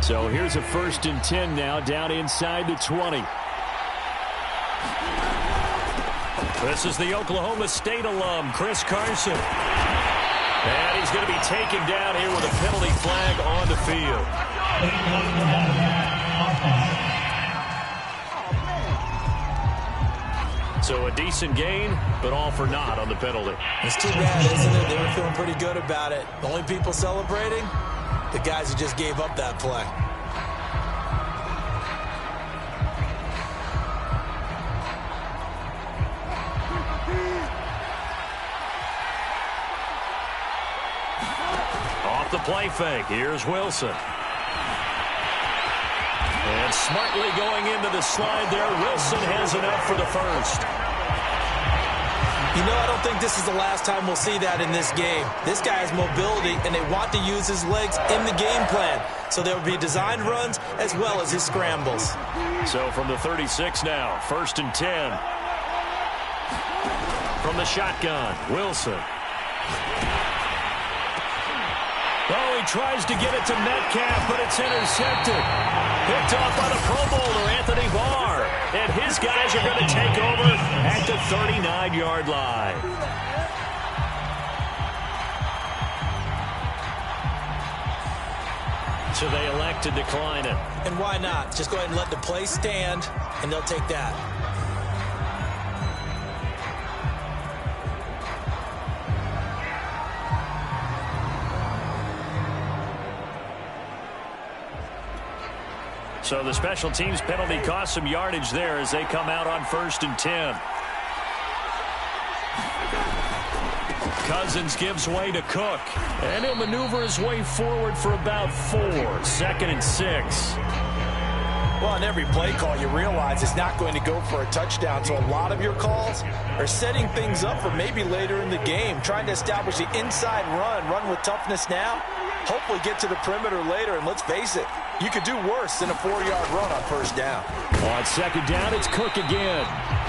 So here's a 1st and 10 now, down inside the 20. This is the Oklahoma State alum, Chris Carson. And he's going to be taken down here with a penalty flag on the field. So a decent gain, but all for naught on the penalty. It's too bad, isn't it? They were feeling pretty good about it. The only people celebrating, the guys who just gave up that play. Off the play fake, here's Wilson. And smartly going into the slide there, Wilson has enough for the first. You know, I don't think this is the last time we'll see that in this game. This guy has mobility, and they want to use his legs in the game plan. So there will be designed runs as well as his scrambles. So from the 36 now, 1st and 10. From the shotgun, Wilson. Oh, he tries to get it to Metcalf, but it's intercepted. Picked off by the Pro Bowler, Anthony Barr. And his guys are going to take over at the 39-yard line. So they elect to decline it. And why not? Just go ahead and let the play stand, and they'll take that. So the special teams penalty cost some yardage there as they come out on 1st and 10. Cousins gives way to Cook. And he'll maneuver his way forward for about 4. 2nd and 6. Well, on every play call, you realize it's not going to go for a touchdown. So a lot of your calls are setting things up for maybe later in the game, trying to establish the inside run with toughness now, hopefully get to the perimeter later. And let's face it, you could do worse than a 4-yard run on 1st down. On 2nd down, it's Cook again.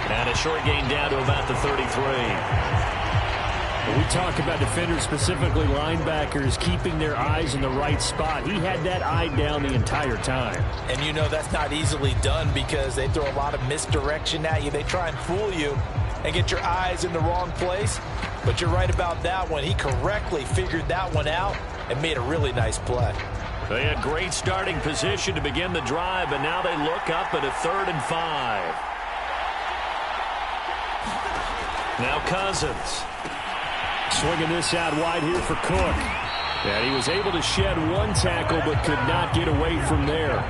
And a short gain down to about the 33. We talk about defenders, specifically linebackers, keeping their eyes in the right spot. He had that eye down the entire time. And you know that's not easily done because they throw a lot of misdirection at you. They try and fool you and get your eyes in the wrong place. But you're right about that one. He correctly figured that one out and made a really nice play. They had great starting position to begin the drive, but now they look up at a 3rd and 5. Now Cousins. Swinging this out wide here for Cook. And he was able to shed 1 tackle but could not get away from there.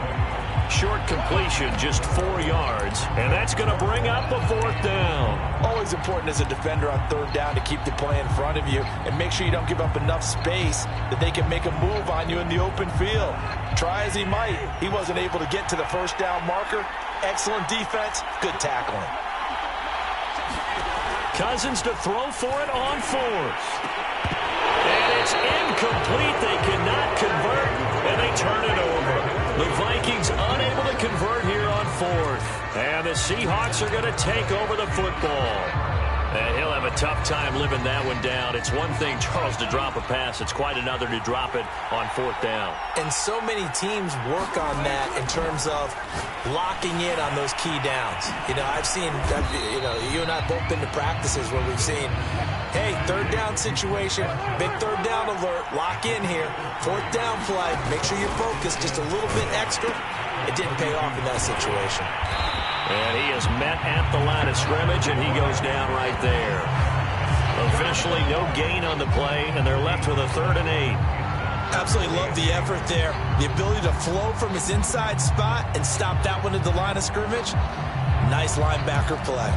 Short completion, just 4 yards, and that's going to bring up a 4th down. Always important as a defender on 3rd down to keep the play in front of you and make sure you don't give up enough space that they can make a move on you in the open field. Try as he might, he wasn't able to get to the 1st down marker. Excellent defense, good tackling. Cousins to throw for it on 4th. And it's incomplete. They cannot convert, and they turn it over. The Vikings unable to convert here on 4th. And the Seahawks are going to take over the football. And he'll have a tough time living that one down. It's one thing, Charles, to drop a pass. It's quite another to drop it on 4th down. And so many teams work on that in terms of locking in on those key downs. You know, I've seen, you and I both been to practices where we've seen, hey, 3rd down situation, big 3rd down alert, lock in here, 4th down play, make sure you're focused just a little bit extra. It didn't pay off in that situation. And he is met at the line of scrimmage, and he goes down right there. Officially no gain on the play, and they're left with a 3rd and 8. Absolutely love the effort there. The ability to flow from his inside spot and stop that one at the line of scrimmage. Nice linebacker play.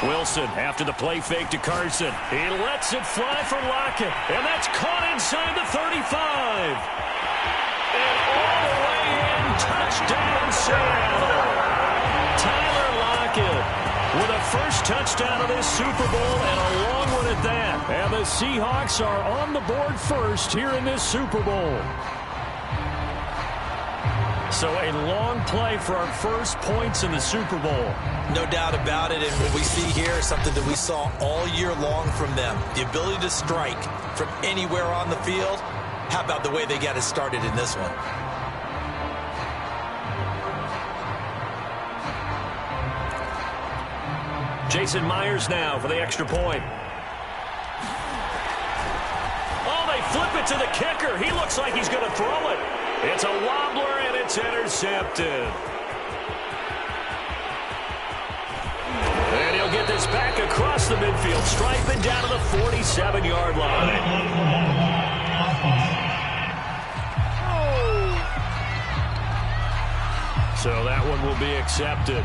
Wilson after the play fake to Carson. He lets it fly for Lockett, and that's caught inside the 35. And all the way in, touchdown Seattle. Tyler Lockett with a first touchdown of this Super Bowl, and a long one at that. And the Seahawks are on the board first here in this Super Bowl. So a long play for our first points in the Super Bowl. No doubt about it, and what we see here is something that we saw all year long from them. The ability to strike from anywhere on the field. How about the way they got it started in this one? Jason Myers now for the extra point. Oh, they flip it to the kicker. He looks like he's going to throw it. It's a wobbler, and it's intercepted. And he'll get this back across the midfield stripe and down to the 47-yard line. So that one will be accepted.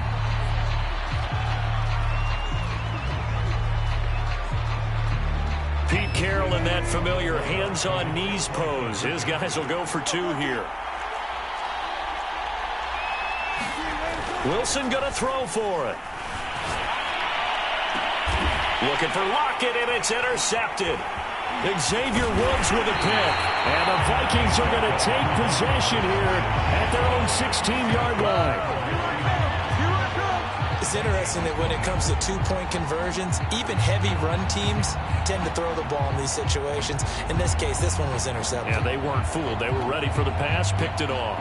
Pete Carroll in that familiar hands-on knees pose. His guys will go for 2 here. Wilson going to throw for it. Looking for Lockett, and it's intercepted. Xavier Woods with a pick. And the Vikings are going to take possession here at their own 16-yard line. It's interesting that when it comes to two-point conversions, even heavy run teams tend to throw the ball in these situations. In this case, this one was intercepted. Yeah, they weren't fooled. They were ready for the pass, picked it off.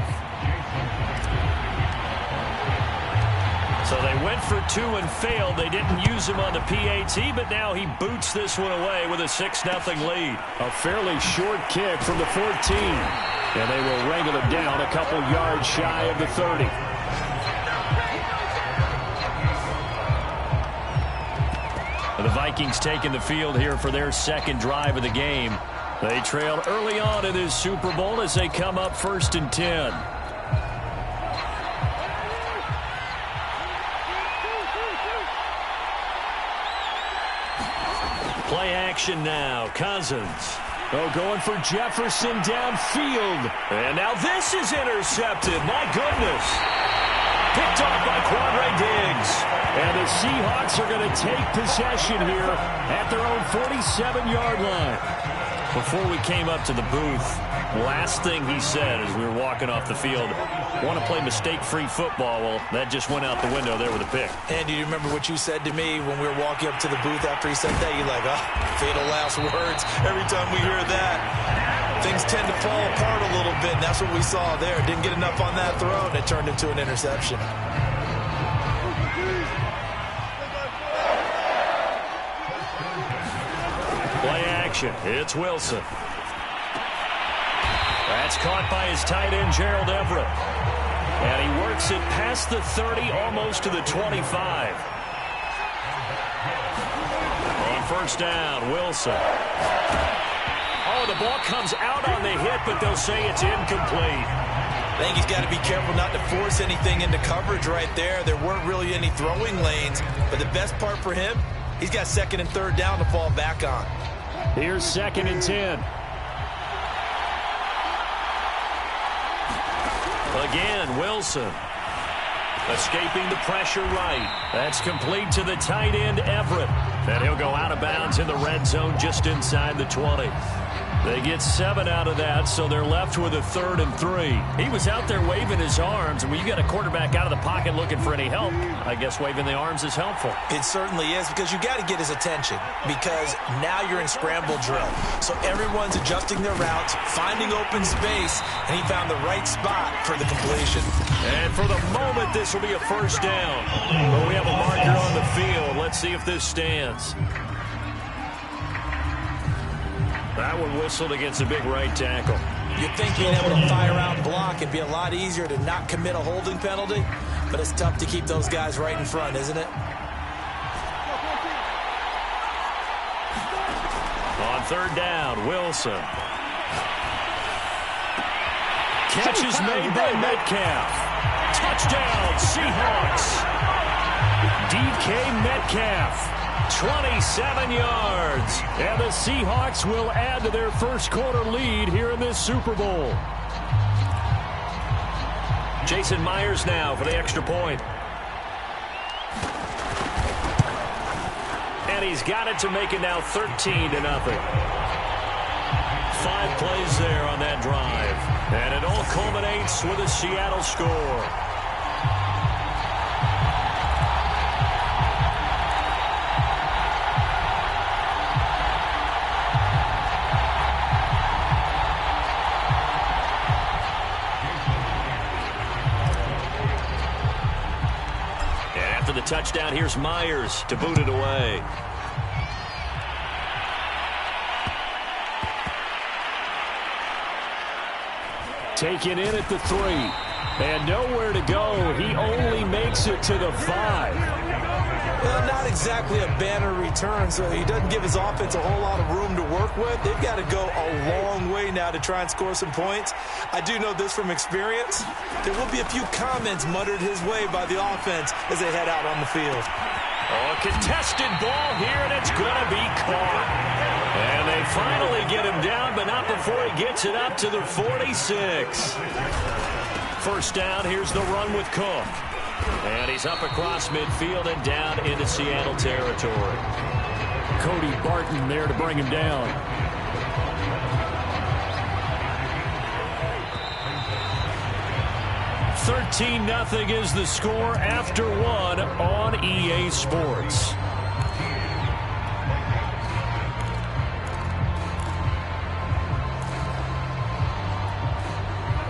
So they went for 2 and failed. They didn't use him on the PAT, but now he boots this one away with a 6-0 lead. A fairly short kick from the 14. And they will wrangle it down a couple yards shy of the 30. The Vikings taking the field here for their second drive of the game. They trailed early on in this Super Bowl as they come up 1st and 10. Play action now. Cousins. Oh, going for Jefferson downfield. And now this is intercepted. My goodness. Picked off by Quandre Diggs. And the Seahawks are going to take possession here at their own 47-yard line. Before we came up to the booth, last thing he said as we were walking off the field, want to play mistake-free football. Well, that just went out the window there with a pick. And do you remember what you said to me when we were walking up to the booth after he said that? You're like, oh, fatal last words. Every time we hear that, things tend to fall apart a little bit, and that's what we saw there. Didn't get enough on that throw, and it turned into an interception. Play action. It's Wilson. That's caught by his tight end, Gerald Everett. And he works it past the 30, almost to the 25. On 1st down, Wilson. Oh, the ball comes out on the hit, but they'll say it's incomplete. I think he's got to be careful not to force anything into coverage right there. There weren't really any throwing lanes, but the best part for him, he's got 2nd and 3rd down to fall back on. Here's 2nd and 10. Again, Wilson. Escaping the pressure right. That's complete to the tight end, Everett. And he'll go out of bounds in the red zone just inside the 20. They get 7 out of that, so they're left with a 3rd and 3. He was out there waving his arms, and when you got a quarterback out of the pocket looking for any help, I guess waving the arms is helpful. It certainly is, because you got to get his attention, because now you're in scramble drill. So everyone's adjusting their routes, finding open space, and he found the right spot for the completion. And for the moment, this will be a 1st down. But we have a marker on the field. Let's see if this stands. That one whistled against a big right tackle. You'd think being able to fire out and block would be a lot easier to not commit a holding penalty, but it's tough to keep those guys right in front, isn't it? On 3rd down, Wilson. Catch is made by Metcalf. Touchdown, Seahawks. DK Metcalf. 27 yards. And the Seahawks will add to their first quarter lead here in this Super Bowl. Jason Myers now for the extra point. And he's got it to make it now 13-0. 5 plays there on that drive. And it all culminates with a Seattle score. And after the touchdown, here's Myers to boot it away. Taken in at the 3. And nowhere to go. He only makes it to the 5. Well, not exactly a banner return, so he doesn't give his offense a whole lot of room to work with. They've got to go a long way now to try and score some points. I do know this from experience. There will be a few comments muttered his way by the offense as they head out on the field. Oh, contested ball here, and it's going to be caught. And they finally get him down, but not before he gets it up to the 46. First down, here's the run with Cook. And he's up across midfield and down into Seattle territory. Cody Barton there to bring him down. $13-0 is the score after 1 on EA Sports.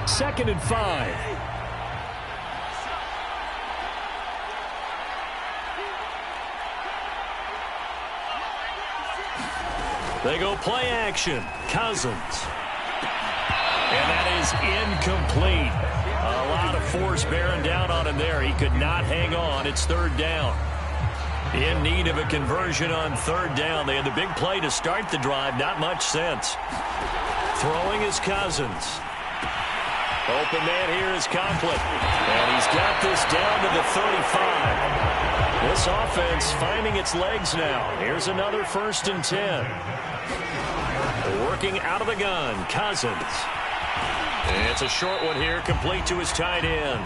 Second and 5. They go play action. Cousins. And that is incomplete. A lot of force bearing down on him there. He could not hang on. It's third down. In need of a conversion on third down. They had the big play to start the drive. Not much sense. Throwing is Cousins. Open man here is Conklin. And he's got this down to the 35. This offense finding its legs now. Here's another 1st and 10. Working out of the gun, Cousins. It's a short one here, complete to his tight end.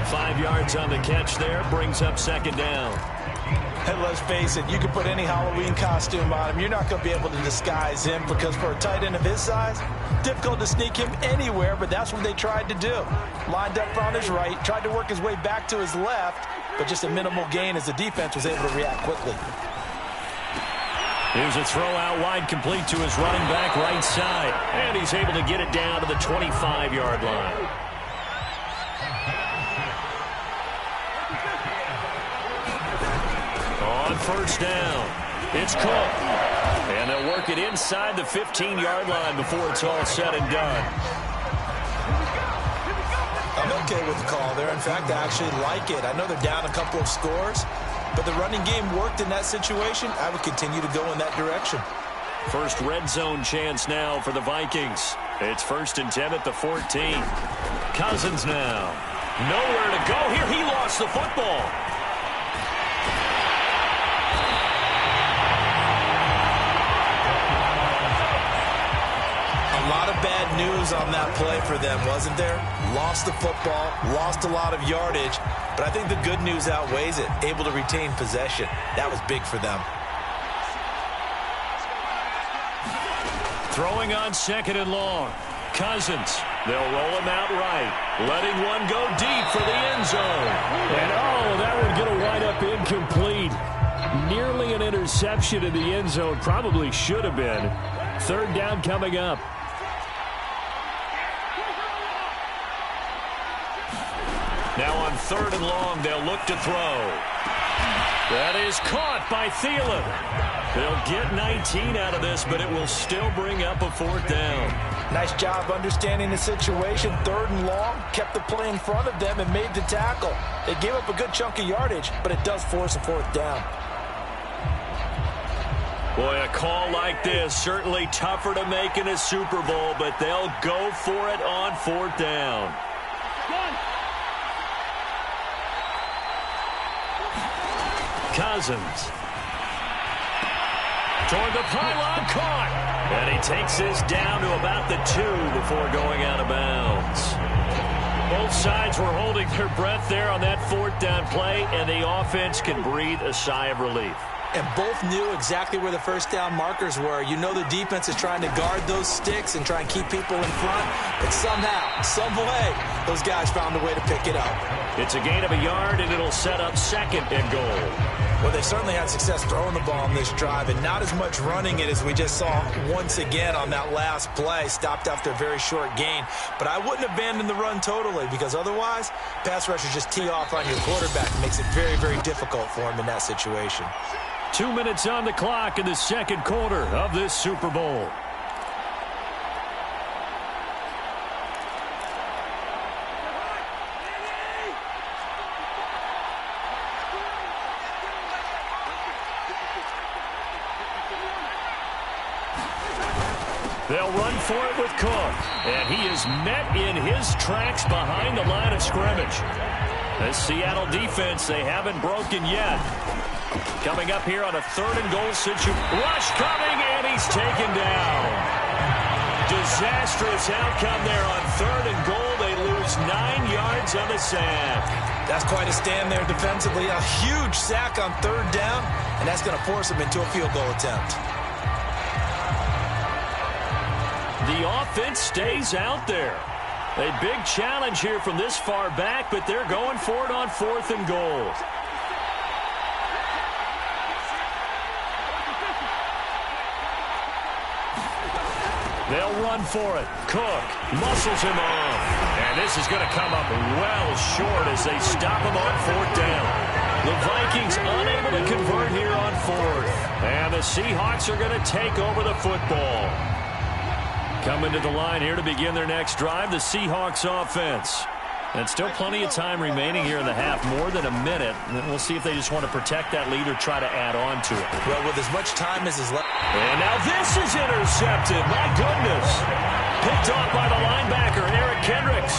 5 yards on the catch there, brings up second down. And let's face it, you can put any Halloween costume on him. You're not going to be able to disguise him because for a tight end of his size, difficult to sneak him anywhere, but that's what they tried to do. Lined up on his right, tried to work his way back to his left, but just a minimal gain as the defense was able to react quickly. Here's a throw out wide, complete to his running back right side. And he's able to get it down to the 25-yard line. On first down, it's Cook. And they'll work it inside the 15-yard line before it's all said and done. I'm okay with the call there. In fact, I actually like it. I know they're down a couple of scores, but the running game worked in that situation. I would continue to go in that direction. First red zone chance now for the Vikings. It's 1st and 10 at the 14. Cousins now. Nowhere to go here. He lost the football. A lot of bad news on that play for them, wasn't there? Lost the football, lost a lot of yardage, but I think the good news outweighs it. Able to retain possession. That was big for them. Throwing on 2nd and long. Cousins. They'll roll him out right. Letting one go deep for the end zone. And that one going to wind up incomplete. Nearly an interception in the end zone. Probably should have been. Third down coming up. Now on 3rd and long, they'll look to throw. That is caught by Thielen. They'll get 19 out of this, but it will still bring up a 4th down. Nice job understanding the situation. 3rd and long, kept the play in front of them and made the tackle. They gave up a good chunk of yardage, but it does force a 4th down. Boy, a call like this, certainly tougher to make in a Super Bowl, but they'll go for it on 4th down. Cousins. Toward the pylon, caught. And he takes this down to about the 2 before going out of bounds. Both sides were holding their breath there on that 4th down play, and the offense can breathe a sigh of relief. and both knew exactly where the first down markers were. You know the defense is trying to guard those sticks and try and keep people in front, but somehow, some way, those guys found a way to pick it up. It's a gain of a yard, and it'll set up 2nd and goal. Well, they certainly had success throwing the ball on this drive, and not as much running it as we just saw once again on that last play. Stopped after a very short gain. But I wouldn't abandon the run totally, because otherwise, pass rushers just tee off on your quarterback. It makes it very, very difficult for him in that situation. 2 minutes on the clock in the second quarter of this Super Bowl. They'll run for it with Cook. And he is met in his tracks behind the line of scrimmage. This Seattle defense, they haven't broken yet. Coming up here on a 3rd and goal situation. Rush coming, and he's taken down. Disastrous outcome there on 3rd and goal. They lose 9 yards on the sack. That's quite a stand there defensively. A huge sack on 3rd down, and that's going to force them into a field goal attempt. The offense stays out there. A big challenge here from this far back, but they're going for it on 4th and goal. They'll run for it. Cook muscles him off. And this is going to come up well short as they stop him on 4th down. The Vikings unable to convert here on 4th. And the Seahawks are going to take over the football. Coming to the line here to begin their next drive, the Seahawks offense. And still plenty of time remaining here in the half, more than a minute. And we'll see if they just want to protect that lead or try to add on to it. Well, with as much time as is left. And now this is intercepted. My goodness. Picked off by the linebacker, Eric Kendricks.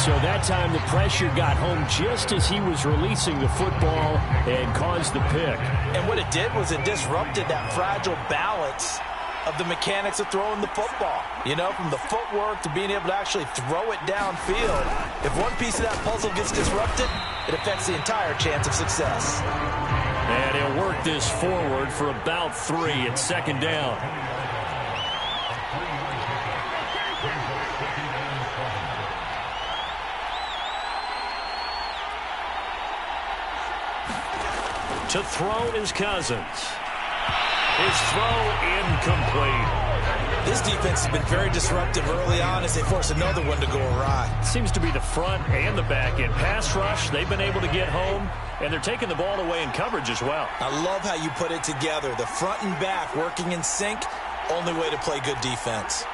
So that time the pressure got home just as he was releasing the football and caused the pick. And what it did was it disrupted that fragile balance of the mechanics of throwing the football. You know, from the footwork to being able to actually throw it downfield. If one piece of that puzzle gets disrupted, it affects the entire chance of success. And he'll work this forward for about 3 at 2nd down. To throw is Cousins. His throw incomplete. This defense has been very disruptive early on as they force another one to go awry. Seems to be the front and the back end. Pass rush, they've been able to get home, and they're taking the ball away in coverage as well. I love how you put it together. The front and back working in sync, only way to play good defense.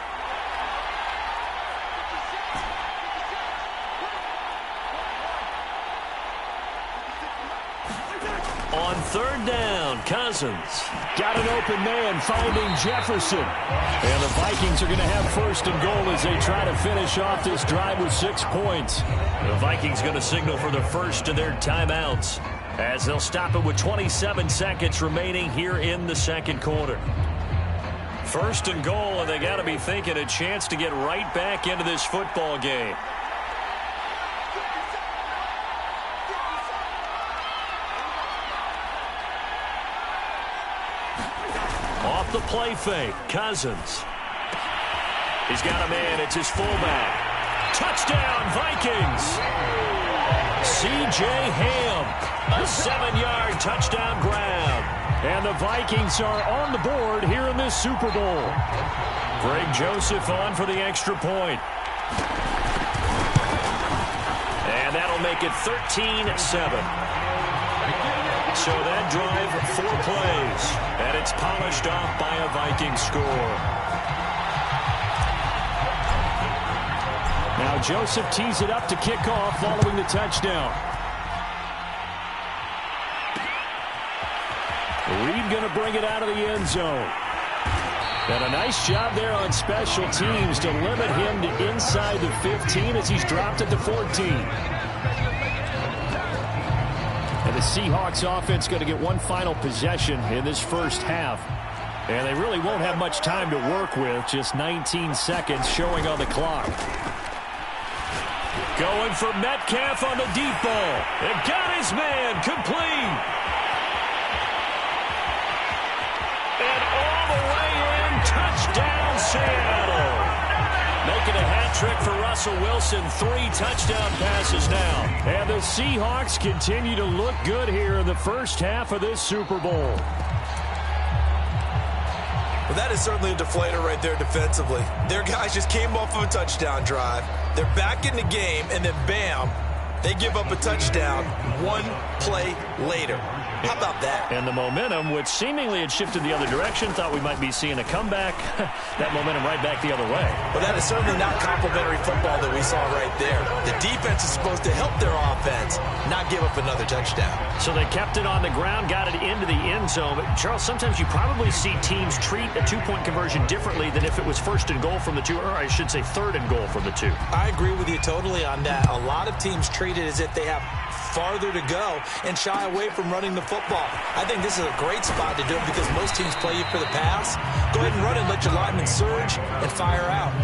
On 3rd down, Cousins got an open man finding Jefferson. And the Vikings are going to have 1st and goal as they try to finish off this drive with 6 points. The Vikings going to signal for the first of their timeouts as they'll stop it with 27 seconds remaining here in the second quarter. 1st and goal, and they got to be thinking a chance to get right back into this football game. Off the play fake, Cousins. He's got a man, it's his fullback. Touchdown, Vikings! C.J. Ham, a 7-yard touchdown grab. And the Vikings are on the board here in this Super Bowl. Greg Joseph on for the extra point. And that'll make it 13-7. So that drive, 4 plays, and it's polished off by a Viking score. Now Joseph tees it up to kick off following the touchdown. Reed going to bring it out of the end zone. And a nice job there on special teams to limit him to inside the 15 as he's dropped it to 14. And the Seahawks offense going to get one final possession in this first half. And they really won't have much time to work with. Just 19 seconds showing on the clock. Going for Metcalf on the deep ball. And got his man complete. down Seattle. Making a hat trick for Russell Wilson. 3 touchdown passes now. And the Seahawks continue to look good here in the first half of this Super Bowl. Well, that is certainly a deflator right there defensively. Their guys just came off of a touchdown drive. They're back in the game, and then bam, they give up a touchdown 1 play later. How about that? And the momentum, which seemingly had shifted the other direction, thought we might be seeing a comeback. That momentum right back the other way. Well, that is certainly not complimentary football that we saw right there. The defense is supposed to help their offense, not give up another touchdown. So they kept it on the ground, got it into the end zone. But, Charles, sometimes you probably see teams treat a 2-point conversion differently than if it was 1st and goal from the 2, or I should say 3rd and goal from the 2. I agree with you totally on that. A lot of teams treat it as if they have farther to go and shy away from running the football. I think this is a great spot to do it because most teams play you for the pass. Go ahead and run and let your linemen surge and fire out.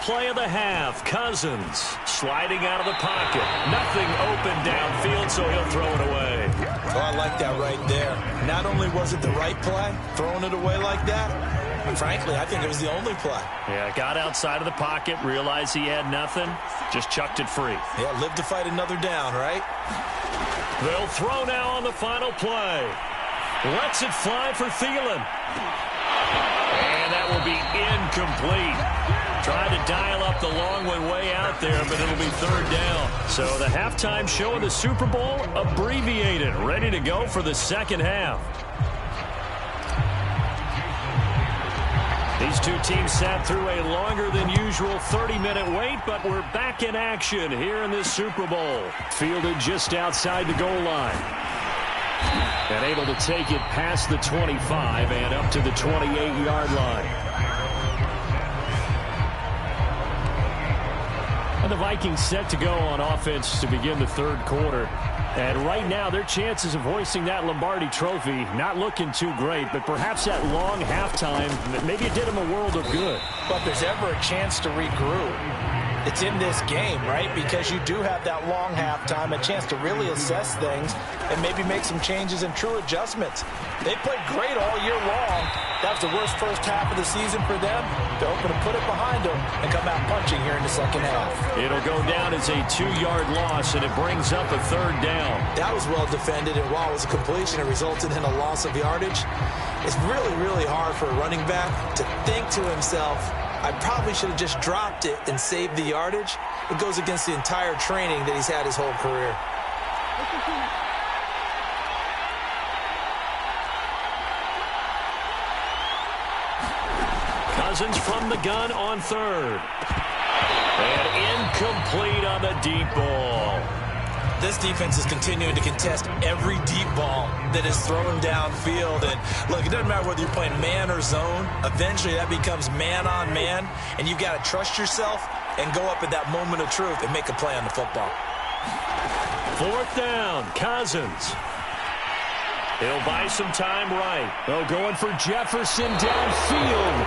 Play of the half. Cousins sliding out of the pocket. Nothing open downfield, so he'll throw it away. Oh, I like that right there. Not only was it the right play, throwing it away like that, but frankly, I think it was the only play. Yeah, got outside of the pocket, realized he had nothing, just chucked it free. Yeah, live to fight another down, right? They'll throw now on the final play. Lets it fly for Thielen. And that will be incomplete. Tried to dial up the long one way out there, but it'll be 3rd down. So the halftime show of the Super Bowl abbreviated, ready to go for the second half. These two teams sat through a longer than usual 30-minute wait, but we're back in action here in this Super Bowl. Fielded just outside the goal line. And able to take it past the 25 and up to the 28-yard line. And the Vikings set to go on offense to begin the 3rd quarter. And right now, their chances of hoisting that Lombardi trophy not looking too great, but perhaps that long halftime, maybe it did them a world of good. But if there's ever a chance to regroup, it's in this game, right? Because you do have that long halftime, a chance to really assess things and maybe make some changes and true adjustments. They played great all year long. That was the worst first half of the season for them. They're hoping to put it behind them and come out punching here in the second half. It'll go down as a 2-yard loss, and it brings up a 3rd down. That was well defended, and while it was a completion, it resulted in a loss of yardage. It's really, really hard for a running back to think to himself, I probably should have just dropped it and saved the yardage. It goes against the entire training that he's had his whole career. Cousins from the gun on 3rd. And incomplete on the deep ball. This defense is continuing to contest every deep ball that is thrown downfield. And look, it doesn't matter whether you're playing man or zone. Eventually, that becomes man on man. And you've got to trust yourself and go up at that moment of truth and make a play on the football. 4th down, Cousins. He'll buy some time right. Oh, going for Jefferson downfield.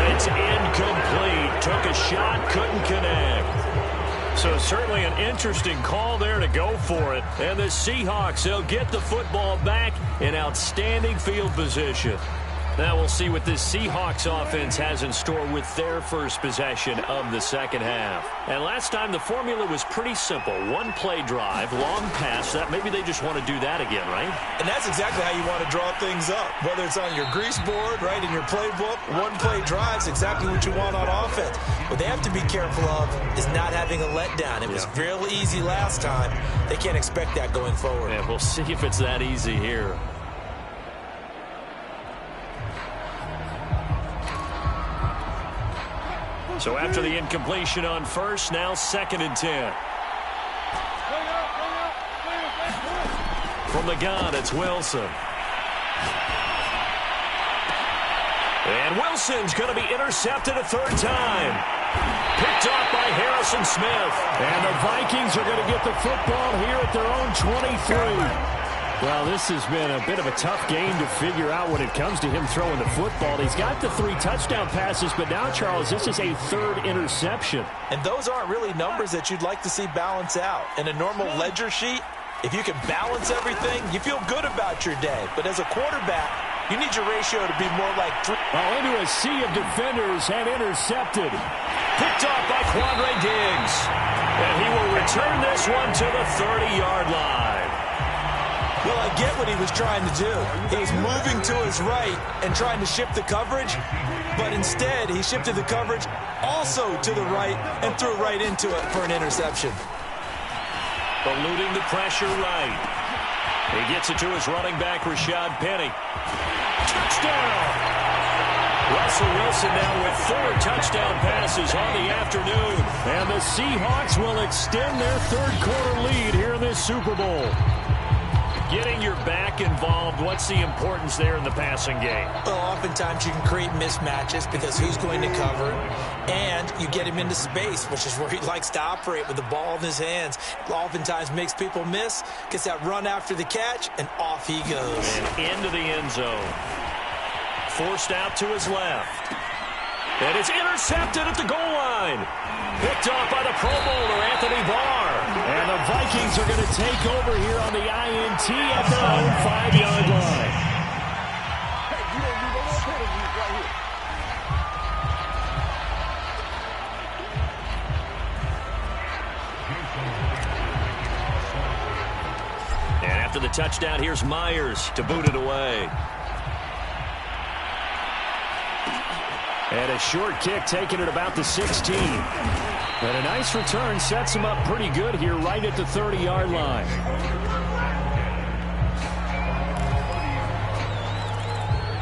And it's incomplete. Took a shot, couldn't connect. So certainly an interesting call there to go for it. And the Seahawks, they'll get the football back in outstanding field position. Now we'll see what this Seahawks offense has in store with their first possession of the second half. And last time the formula was pretty simple. 1-play drive, long pass. That maybe they just want to do that again, right? And that's exactly how you want to draw things up. Whether it's on your grease board, right, in your playbook, 1-play drive's exactly what you want on offense. What they have to be careful of is not having a letdown. It was real easy last time. They can't expect that going forward. And we'll see if it's that easy here. So after the incompletion on 1st, now 2nd and 10. From the gun, it's Wilson. And Wilson's going to be intercepted a 3rd time. Picked off by Harrison Smith. And the Vikings are going to get the football here at their own 23. Well, this has been a bit of a tough game to figure out when it comes to him throwing the football. He's got the 3 touchdown passes, but now, Charles, this is a 3rd interception. And those aren't really numbers that you'd like to see balance out. In a normal ledger sheet, if you can balance everything, you feel good about your day. But as a quarterback, you need your ratio to be more like 3. Well, into a sea of defenders and intercepted. Picked off by Quandre Diggs. And he will return this one to the 30-yard line. Well, I get what he was trying to do. He was moving to his right and trying to shift the coverage, but instead he shifted the coverage also to the right and threw right into it for an interception. Eluding the pressure right. He gets it to his running back, Rashad Penny. Touchdown! Russell Wilson now with 4 touchdown passes on the afternoon. And the Seahawks will extend their 3rd quarter lead here in this Super Bowl. Getting your back involved, what's the importance there in the passing game? Well, oftentimes you can create mismatches because who's going to cover, and you get him into space, which is where he likes to operate with the ball in his hands. Oftentimes makes people miss, gets that run after the catch, and off he goes. And into the end zone. Forced out to his left. And it's intercepted at the goal line. Picked off by the Pro Bowler, Anthony Barr. And the Vikings are going to take over here on the INT at their own 5-yard line. And after the touchdown, here's Myers to boot it away. And a short kick taken at about the 16. And a nice return sets him up pretty good here right at the 30-yard line.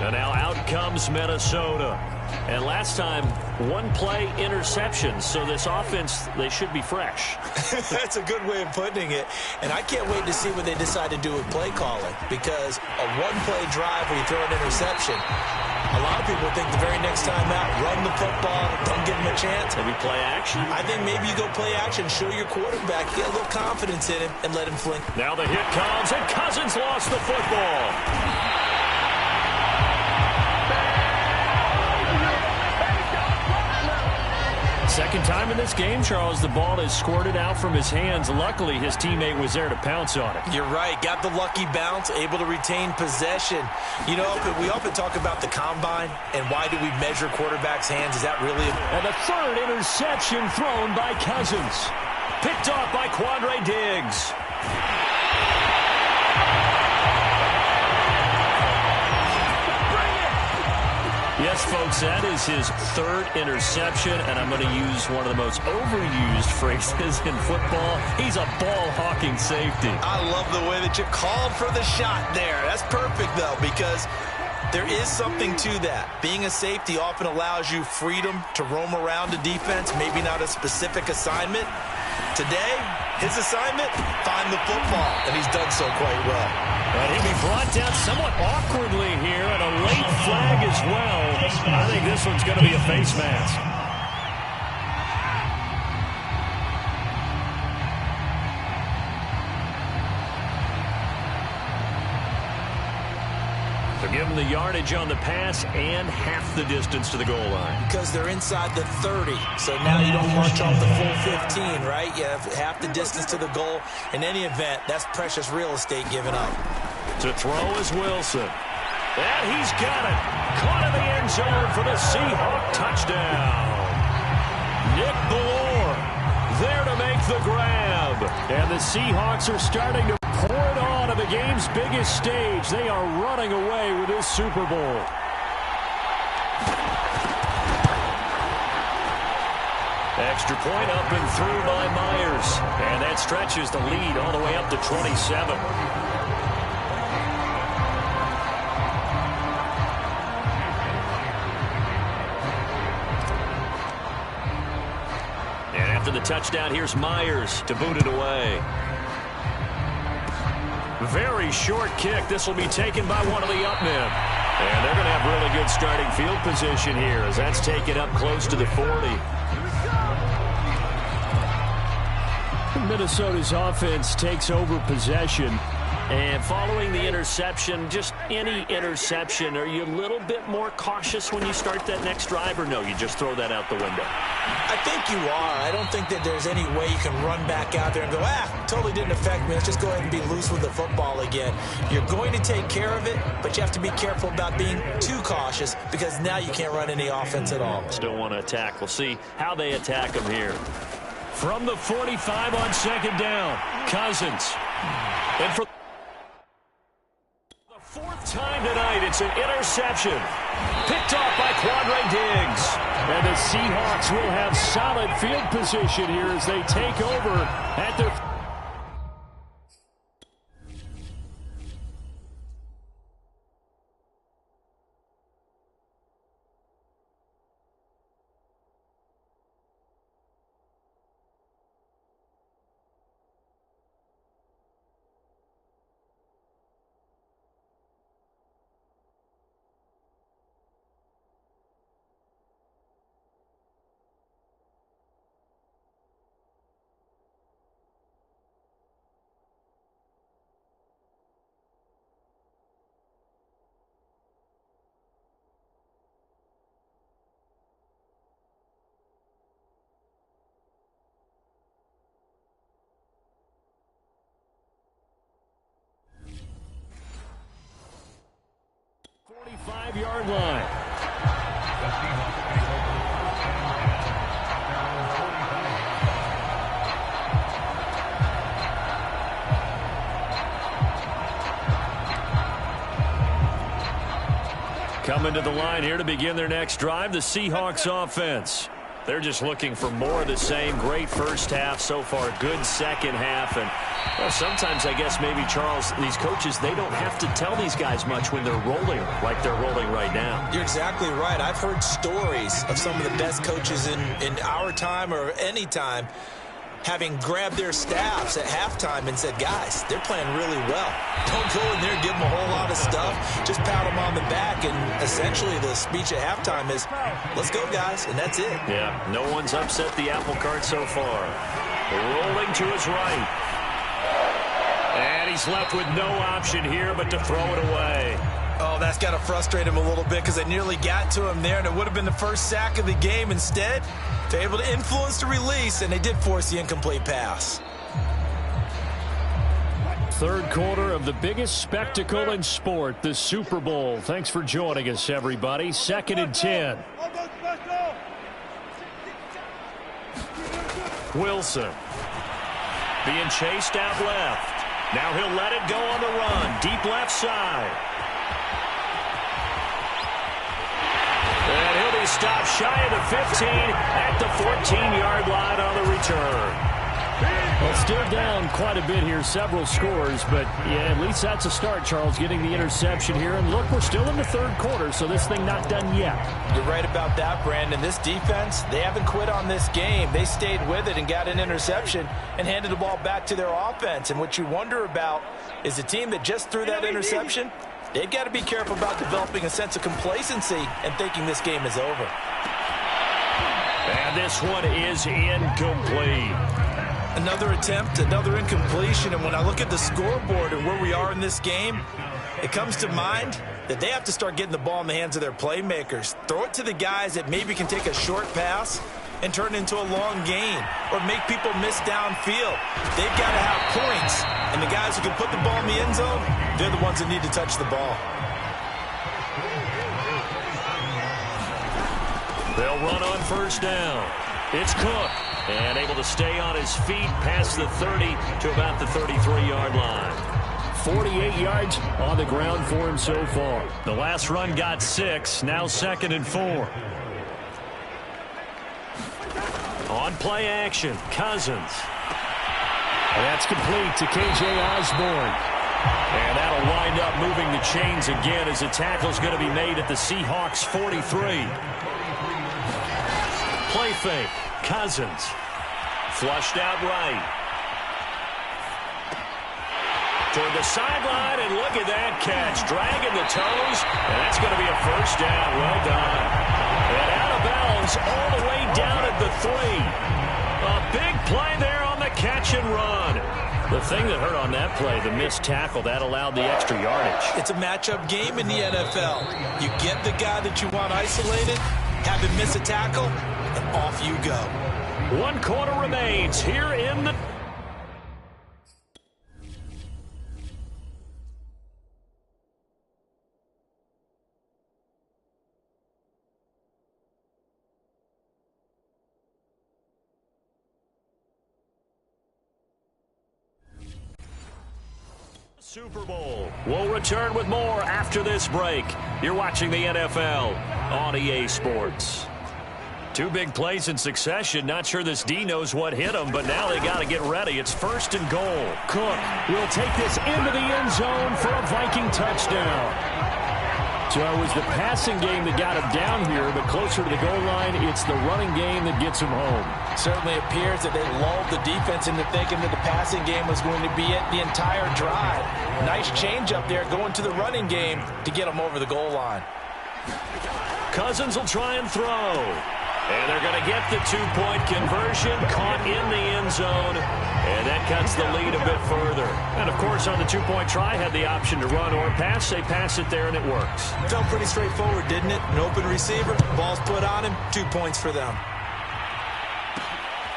And now out comes Minnesota. And last time, 1-play interception. So this offense, they should be fresh. That's a good way of putting it. And I can't wait to see what they decide to do with play calling. Because a 1-play drive where you throw an interception, a lot of people think the very next time out, run the football, don't give him a chance. Maybe play action? I think maybe you go play action, show your quarterback, get a little confidence in him, and let him fling. Now the hit comes, and Cousins lost the football. Second time in this game, Charles, the ball is squirted out from his hands. Luckily, his teammate was there to pounce on it. You're right. Got the lucky bounce, able to retain possession. You know, we often talk about the combine and why do we measure quarterbacks' hands. Is that really? And the 3rd interception thrown by Cousins. Picked off by Quandre Diggs. Yes, folks, that is his 3rd interception, and I'm going to use one of the most overused phrases in football. He's a ball-hawking safety. I love the way that you called for the shot there. That's perfect, though, because there is something to that. Being a safety often allows you freedom to roam around the defense, maybe not a specific assignment. Today, his assignment, find the football, and he's done so quite well. And he'll be brought down somewhat awkwardly here, and a late flag as well. I think this one's going to be a face mask. So give them the yardage on the pass and half the distance to the goal line. Because they're inside the 30, so now you don't march off the full 15, right? You have half the distance to the goal. In any event, that's precious real estate given up. To throw is Wilson. And he's got it. Caught in the end zone for the Seahawk touchdown. Nick Ballore there to make the grab. And the Seahawks are starting to pour it on to the game's biggest stage. They are running away with this Super Bowl. Extra point up and through by Myers. And that stretches the lead all the way up to 27. After the touchdown, here's Myers to boot it away. Very short kick. This will be taken by one of the up men. And they're going to have really good starting field position here as that's taken up close to the 40. Minnesota's offense takes over possession. And following the interception, just any interception, are you a little bit more cautious when you start that next drive, or no, you just throw that out the window? I think you are. I don't think that there's any way you can run back out there and go, totally didn't affect me. Let's just go ahead and be loose with the football again. You're going to take care of it, but you have to be careful about being too cautious because now you can't run any offense at all. Still want to attack. We'll see how they attack them here. From the 45 on second down, Cousins. And for the fourth time tonight, it's an interception. Picked off by Quandre Diggs. And the Seahawks will have solid field position here as they take over at their... Yard line. Coming to the line here to begin their next drive, the Seahawks offense. They're just looking for more of the same. Great first half so far. Good second half. And well, sometimes I guess maybe, Charles, these coaches, they don't have to tell these guys much when they're rolling like they're rolling right now. You're exactly right. I've heard stories of some of the best coaches in our time or any time having grabbed their staffs at halftime and said, guys, they're playing really well. Don't go in there and give them a whole lot of stuff. Just pat them on the back. And essentially the speech at halftime is, let's go, guys. And that's it. Yeah, no one's upset the apple cart so far. Rolling to his right. And he's left with no option here but to throw it away. Oh, that's got to frustrate him a little bit because they nearly got to him there, and it would have been the first sack of the game. Instead, they're able to influence the release, and they did force the incomplete pass. Third quarter of the biggest spectacle in sport, the Super Bowl. Thanks for joining us, everybody. 2nd and 10. Wilson being chased out left. Now he'll let it go on the run. Deep left side. And he'll be stopped shy of the 15 at the 14-yard line on the return. Well, still down quite a bit here, several scores, but yeah, at least that's a start, Charles, getting the interception here. And look, we're still in the third quarter, so this thing not done yet. You're right about that, Brandon. This defense, they haven't quit on this game. They stayed with it and got an interception and handed the ball back to their offense. And what you wonder about is the team that just threw that interception, they've got to be careful about developing a sense of complacency and thinking this game is over. And this one is incomplete. Another attempt, another incompletion, and when I look at the scoreboard and where we are in this game, it comes to mind that they have to start getting the ball in the hands of their playmakers. Throw it to the guys that maybe can take a short pass and turn it into a long gain or make people miss downfield. They've got to have points, and the guys who can put the ball in the end zone, they're the ones that need to touch the ball. They'll run on first down. It's Cook. And able to stay on his feet past the 30 to about the 33-yard line. 48 yards on the ground for him so far. The last run got 6. Now 2nd and 4. On play action, Cousins. That's complete to K.J. Osborne. And that'll wind up moving the chains again as the tackle's going to be made at the Seahawks 43. Play fake. Cousins. Flushed out right. Toward the sideline, and look at that catch. Dragging the toes, and that's going to be a first down. Well done. And out of bounds all the way down at the 3. A big play there on the catch and run. The thing that hurt on that play, the missed tackle, that allowed the extra yardage. It's a matchup game in the NFL. You get the guy that you want isolated, have him miss a tackle, and off you go. 1 quarter remains here in the... Super Bowl. We'll return with more after this break. You're watching the NFL on EA Sports. 2 big plays in succession. Not sure this D knows what hit him, but now they got to get ready. It's 1st and goal. Cook will take this into the end zone for a Viking touchdown. So it was the passing game that got him down here, but closer to the goal line, it's the running game that gets him home. Certainly appears that they lulled the defense into thinking that the passing game was going to be it the entire drive. Nice change up there going to the running game to get him over the goal line. Cousins will try and throw. And they're going to get the 2-point conversion, caught in the end zone, and that cuts the lead a bit further. And, of course, on the 2-point try, had the option to run or pass. They pass it there, and it works. Felt pretty straightforward, didn't it? An open receiver, ball's put on him, 2 points for them.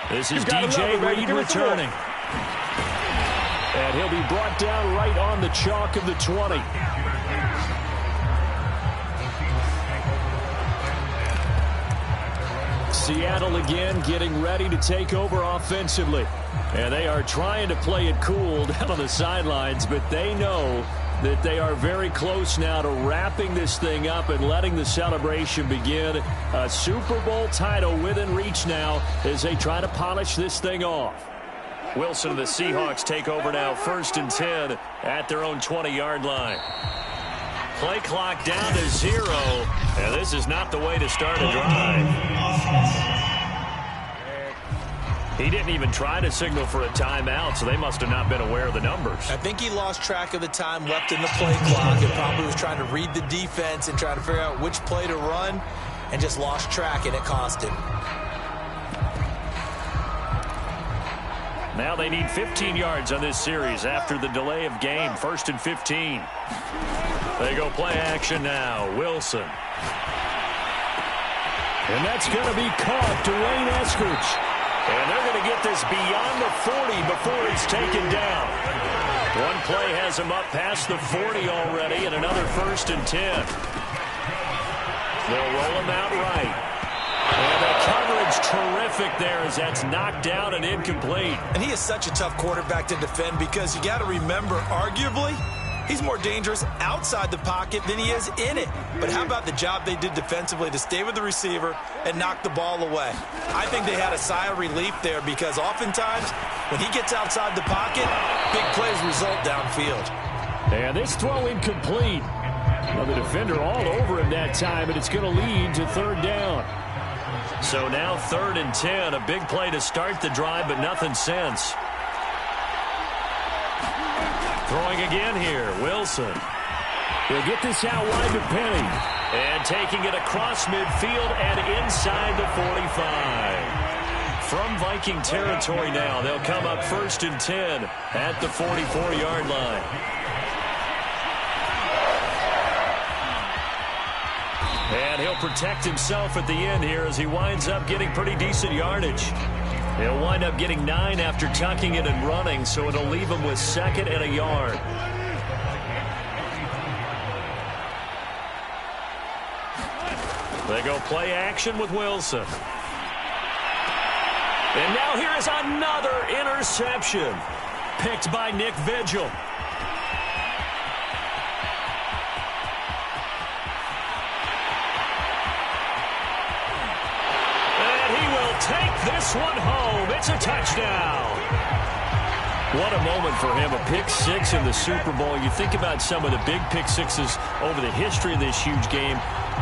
This is DJ Reed returning. And he'll be brought down right on the chalk of the 20. Seattle again getting ready to take over offensively. And they are trying to play it cool down on the sidelines, but they know that they are very close now to wrapping this thing up and letting the celebration begin. A Super Bowl title within reach now as they try to polish this thing off. Wilson and the Seahawks take over now, 1st and 10 at their own 20-yard line. Play clock down to 0, and this is not the way to start a drive. He didn't even try to signal for a timeout, so they must have not been aware of the numbers. I think he lost track of the time left in the play clock and probably was trying to read the defense and trying to figure out which play to run and just lost track, and it cost him. Now they need 15 yards on this series after the delay of game. 1st and 15. They go play action now. Wilson. And that's going to be caught. Dwayne Eskridge. And they're going to get this beyond the 40 before it's taken down. One play has him up past the 40 already, and another 1st and 10. They'll roll him out right. And the coverage terrific there as that's knocked down and incomplete. And he is such a tough quarterback to defend because you got to remember, arguably, he's more dangerous outside the pocket than he is in it. But how about the job they did defensively to stay with the receiver and knock the ball away? I think they had a sigh of relief there because oftentimes when he gets outside the pocket, big plays result downfield. And this throw incomplete. Well, the defender all over him that time, and it's going to lead to 3rd down. So now 3rd and 10, a big play to start the drive, but nothing since. Throwing again here, Wilson. He'll get this out wide to Penny. And taking it across midfield and inside the 45. From Viking territory now, they'll come up 1st and 10 at the 44-yard line. And he'll protect himself at the end here as he winds up getting pretty decent yardage. He'll wind up getting 9 after tucking it and running, so it'll leave him with 2nd and a yard. They go play action with Wilson. And now here is another interception. Picked by Nick Vigil. Take this one home. It's a touchdown. What a moment for him. A pick 6 in the Super Bowl. You think about some of the big pick 6s over the history of this huge game.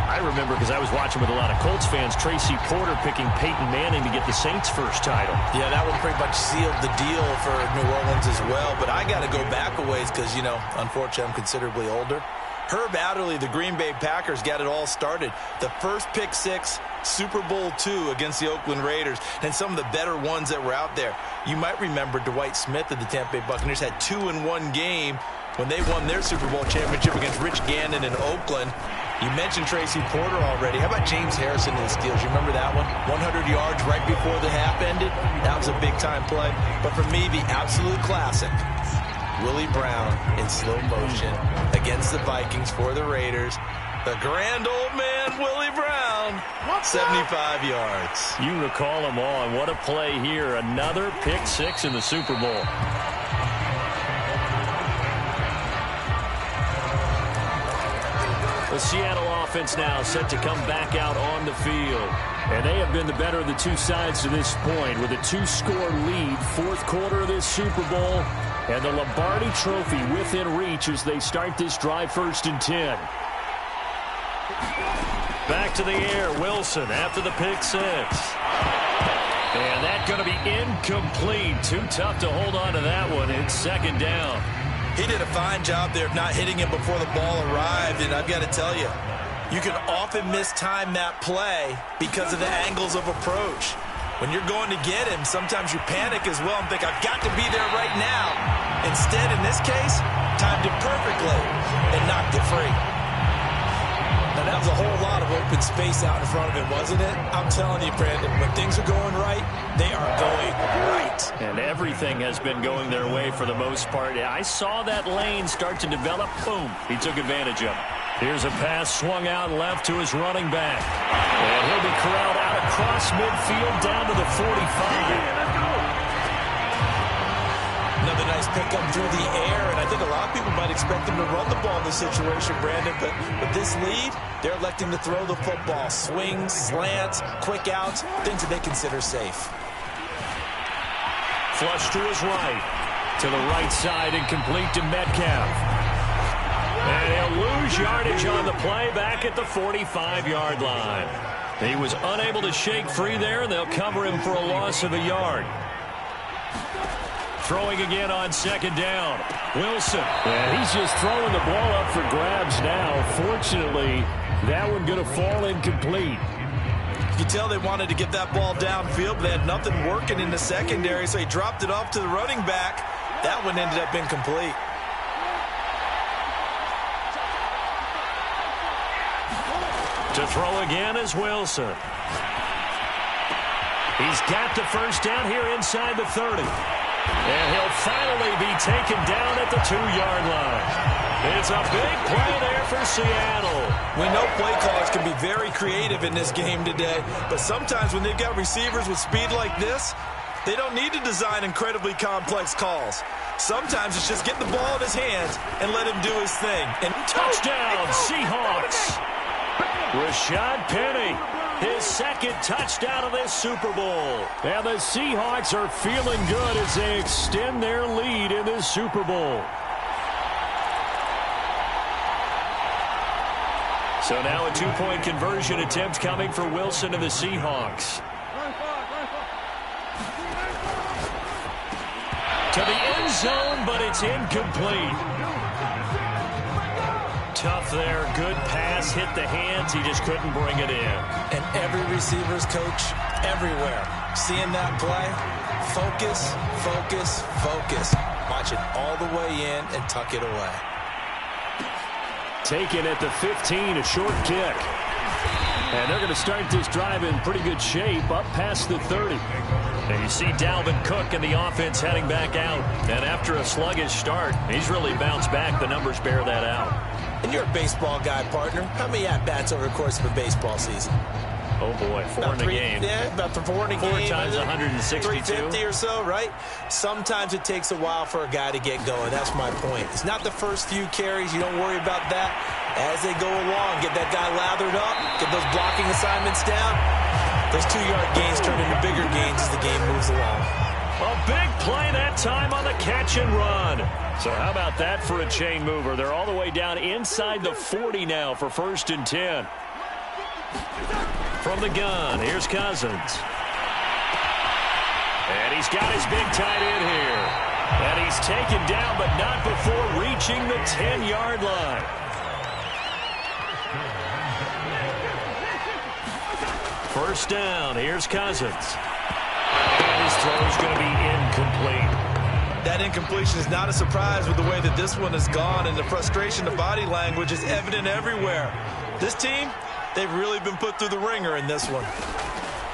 I remember, because I was watching with a lot of Colts fans, Tracy Porter picking Peyton Manning to get the Saints' first title. Yeah, that one pretty much sealed the deal for New Orleans as well. But I got to go back a ways because, you know, unfortunately I'm considerably older. Herb Adderley, the Green Bay Packers, got it all started. The first pick six, Super Bowl II against the Oakland Raiders, and some of the better ones that were out there. You might remember Dwight Smith of the Tampa Bay Buccaneers had 2 in one game when they won their Super Bowl championship against Rich Gannon in Oakland. You mentioned Tracy Porter already. How about James Harrison in the Steelers? You remember that one? 100 yards right before the half ended. That was a big-time play. But for me, the absolute classic, Willie Brown in slow motion against the Vikings for the Raiders. The grand old man, Willie Brown, 75 yards. You recall them all, and what a play here. Another pick six in the Super Bowl. The Seattle offense now set to come back out on the field. And they have been the better of the two sides to this point with a 2-score lead, fourth quarter of this Super Bowl. And the Lombardi Trophy within reach as they start this drive, 1st and 10. Back to the air, Wilson after the pick six. And that's going to be incomplete. Too tough to hold on to that one. It's 2nd down. He did a fine job there of not hitting him before the ball arrived, and I've got to tell you, you can often mistime that play because of the angles of approach. When you're going to get him, sometimes you panic as well and think, I've got to be there right now. Instead, in this case, timed it perfectly and knocked it free. Now, that was a whole lot of open space out in front of him, wasn't it? I'm telling you, Brandon, when things are going right, they are going right. And everything has been going their way for the most part. I saw that lane start to develop. Boom. He took advantage of it. Here's a pass swung out left to his running back. And he'll be corralled out across midfield down to the 45. Another nice pickup through the air, and I think a lot of people might expect them to run the ball in this situation, Brandon, but with this lead, they're electing to throw the football. Swings, slants, quick outs, things that they consider safe. Flush to his right. To the right side and complete to Metcalf. And he'll lose yardage on the play back at the 45-yard line. He was unable to shake free there, and they'll cover him for a loss of a yard. Throwing again on 2nd down. Wilson. And he's just throwing the ball up for grabs now. Fortunately, that one going to fall incomplete. You can tell they wanted to get that ball downfield, but they had nothing working in the secondary, so he dropped it off to the running back. That one ended up incomplete. To throw again is Wilson. He's got the first down here inside the 30. And he'll finally be taken down at the 2-yard line. It's a big play there for Seattle. We know play callers can be very creative in this game today, but sometimes when they've got receivers with speed like this, they don't need to design incredibly complex calls. Sometimes it's just get the ball in his hands and let him do his thing. And touchdown, Seahawks. Rashad Penny, his 2nd touchdown of this Super Bowl. And the Seahawks are feeling good as they extend their lead in this Super Bowl. So now a 2-point conversion attempt coming for Wilson and the Seahawks. To the end zone, but it's incomplete. Tough there. Good pass. Hit the hands. He just couldn't bring it in. And every receiver's coach everywhere seeing that play. Focus, focus, focus. Watch it all the way in and tuck it away. Taken at the 15, a short kick. And they're going to start this drive in pretty good shape up past the 30. And you see Dalvin Cook and the offense heading back out. And after a sluggish start, he's really bounced back. The numbers bear that out. And you're a baseball guy, partner. How many at-bats over the course of a baseball season? Oh, boy, 4 in a game. Yeah, about 4 in a game. 4 times 162. 350 or so, right? Sometimes it takes a while for a guy to get going. That's my point. It's not the first few carries. You don't worry about that. As they go along, get that guy lathered up, get those blocking assignments down. Those 2-yard gains turn into bigger gains as the game moves along. A big play that time on the catch and run. So how about that for a chain mover? They're all the way down inside the 40 now for 1st and 10. From the gun, here's Cousins. And he's got his big tight end here. And he's taken down, but not before reaching the 10-yard line. First down. Here's Cousins. And his throw is going to be incomplete. That incompletion is not a surprise with the way that this one has gone, and the frustration, the body language is evident everywhere. This team, they've really been put through the ringer in this one.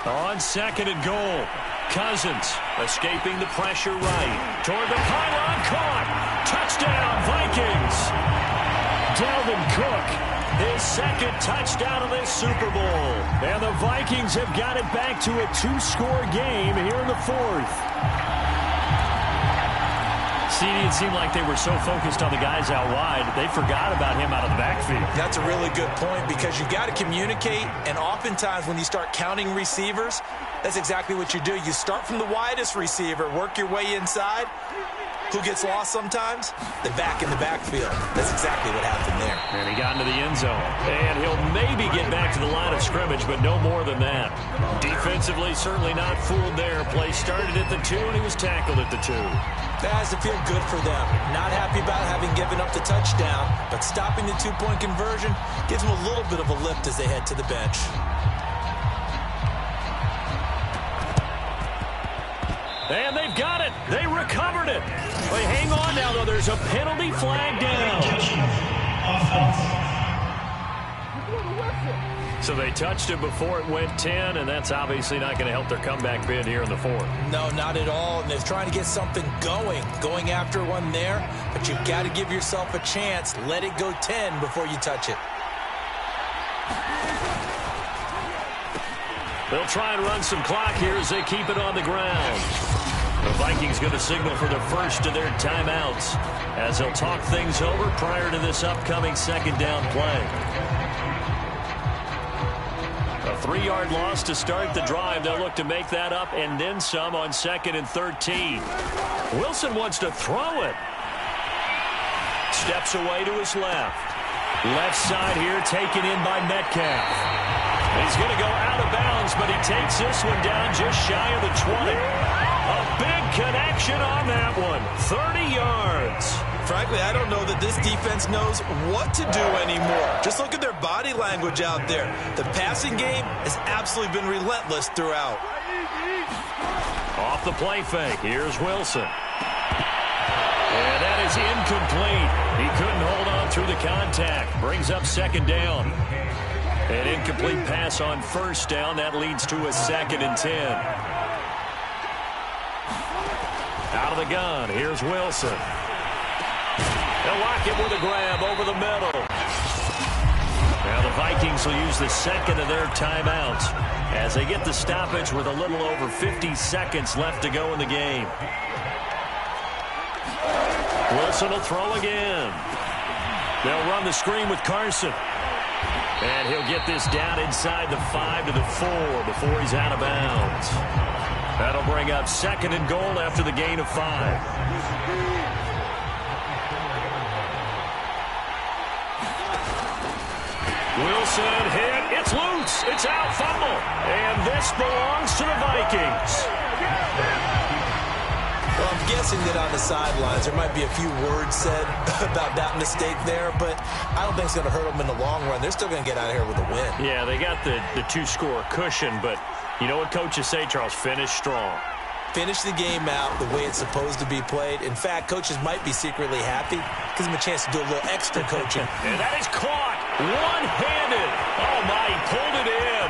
On second and goal, Cousins escaping the pressure right. Toward the pylon, caught. Touchdown, Vikings. Dalvin Cook, his second touchdown of this Super Bowl. And the Vikings have got it back to a 2-score game here in the fourth. It seemed like they were so focused on the guys out wide, they forgot about him out of the backfield. That's a really good point, because you've got to communicate, and oftentimes when you start counting receivers, that's exactly what you do. You start from the widest receiver, work your way inside. Who gets lost sometimes? The back in the backfield. That's exactly what happened there. And he got into the end zone. And he'll maybe get back to the line of scrimmage, but no more than that. Defensively, certainly not fooled there. Play started at the 2, and he was tackled at the 2. That has to feel good for them. Not happy about having given up the touchdown, but stopping the 2-point conversion gives them a little bit of a lift as they head to the bench. And they've got it. They recovered it. But hang on now, though. There's a penalty flag down. So they touched it before it went 10, and that's obviously not going to help their comeback bid here in the fourth. No, not at all. And they're trying to get something going after one there. But you've got to give yourself a chance. Let it go 10 before you touch it. They'll try and run some clock here as they keep it on the ground. The Vikings going to signal for the first of their timeouts as they'll talk things over prior to this upcoming second down play. A 3-yard loss to start the drive. They'll look to make that up and then some on 2nd and 13. Wilson wants to throw it. Steps away to his left. Left side here taken in by Metcalf. He's going to go out of bounds, but he takes this one down just shy of the 20. A big connection on that one. 30 yards. Frankly, I don't know that this defense knows what to do anymore. Just look at their body language out there. The passing game has absolutely been relentless throughout. Off the play fake. Here's Wilson. And that is incomplete. He couldn't hold on through the contact. Brings up second down. An incomplete pass on first down. That leads to a 2nd and 10. Out of the gun. Here's Wilson. They'll lock it with a grab over the middle. Now the Vikings will use the second of their timeouts as they get the stoppage with a little over 50 seconds left to go in the game. Wilson will throw again. They'll run the screen with Carson. And he'll get this down inside the 5 to the 4 before he's out of bounds. That'll bring up 2nd and goal after the gain of 5. Wilson hit. It's loose. It's out, fumble. And this belongs to the Vikings. Well, I'm guessing that on the sidelines there might be a few words said about that mistake there, but I don't think it's going to hurt them in the long run. They're still going to get out of here with a win. Yeah, they got the 2-score cushion, but you know what coaches say, Charles? Finish strong. Finish the game out the way it's supposed to be played. In fact, coaches might be secretly happy. Gives them a chance to do a little extra coaching. And that is caught one-handed. Oh, my, he pulled it in.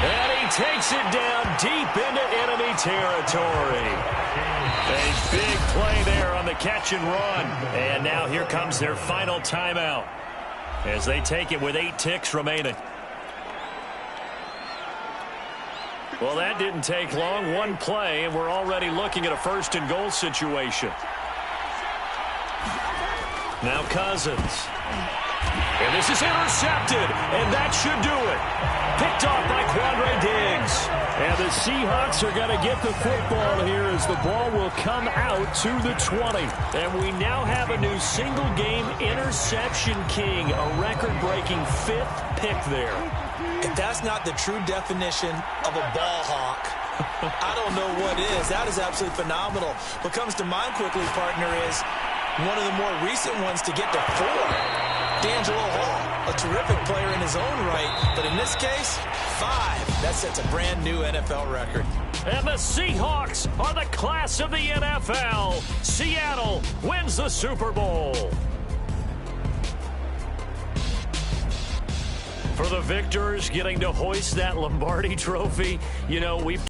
And he takes it down deep into enemy territory. A big play there on the catch and run. And now here comes their final timeout as they take it with 8 ticks remaining. Well, that didn't take long. One play, and we're already looking at a 1st and goal situation. Now Cousins. And this is intercepted, and that should do it. Picked off by Quandre Diggs. And the Seahawks are going to get the football here as the ball will come out to the 20. And we now have a new single-game interception king, a record-breaking 5th pick there. If that's not the true definition of a ball hawk, I don't know what is. That is absolutely phenomenal. What comes to mind quickly, partner, is one of the more recent ones to get to 4. D'Angelo Hall, a terrific player in his own right, but in this case, 5. That sets a brand new NFL record. And the Seahawks are the class of the NFL. Seattle wins the Super Bowl. For the victors getting to hoist that Lombardi trophy, you know, we've